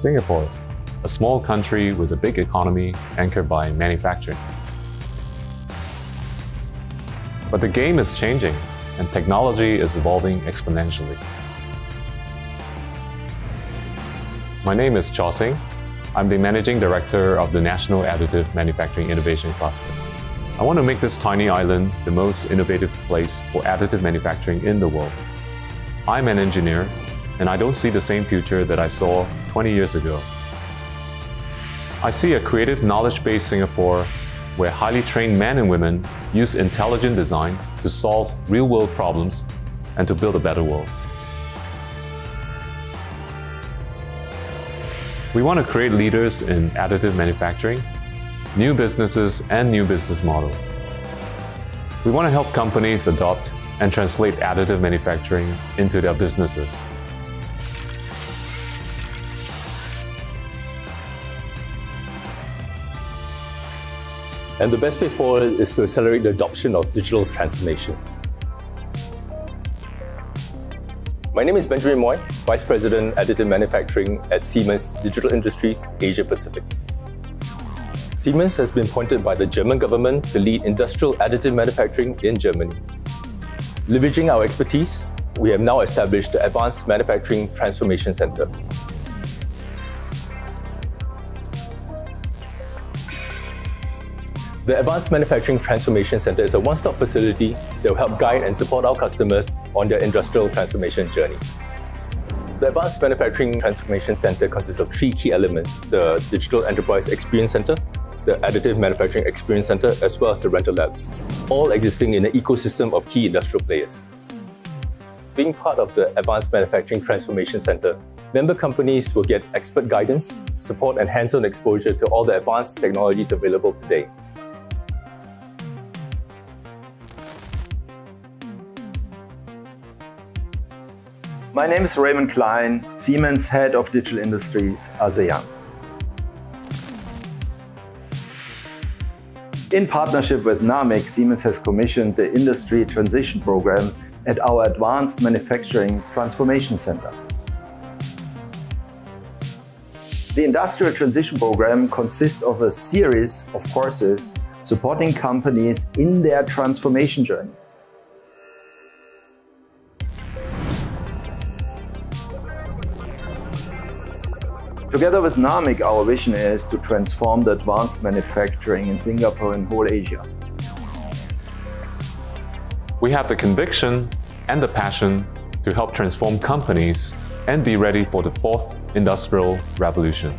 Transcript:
Singapore, a small country with a big economy anchored by manufacturing. But the game is changing, and technology is evolving exponentially. My name is Chaw Sing. I'm the Managing Director of the National Additive Manufacturing Innovation Cluster. I want to make this tiny island the most innovative place for additive manufacturing in the world. I'm an engineer, and I don't see the same future that I saw 20 years ago. I see a creative, knowledge-based Singapore where highly trained men and women use intelligent design to solve real-world problems and to build a better world. We want to create leaders in additive manufacturing, new businesses and new business models. We want to help companies adopt and translate additive manufacturing into their businesses. And the best way forward is to accelerate the adoption of digital transformation. My name is Benjamin Moy, Vice President, Additive Manufacturing at Siemens Digital Industries, Asia Pacific. Siemens has been appointed by the German government to lead industrial additive manufacturing in Germany. Leveraging our expertise, we have now established the Advanced Manufacturing Transformation Center. The Advanced Manufacturing Transformation Center is a one-stop facility that will help guide and support our customers on their industrial transformation journey. The Advanced Manufacturing Transformation Center consists of three key elements: the Digital Enterprise Experience Center, the Additive Manufacturing Experience Center, as well as the rental labs, all existing in an ecosystem of key industrial players. Being part of the Advanced Manufacturing Transformation Center, member companies will get expert guidance, support and hands-on exposure to all the advanced technologies available today. My name is Raymond Klein, Siemens Head of Digital Industries, ASEAN. In partnership with NAMIC, Siemens has commissioned the Industry Transition Program at our Advanced Manufacturing Transformation Center. The Industrial Transition Program consists of a series of courses supporting companies in their transformation journey. Together with NAMIC, our vision is to transform the advanced manufacturing in Singapore and whole Asia. We have the conviction and the passion to help transform companies and be ready for the fourth industrial revolution.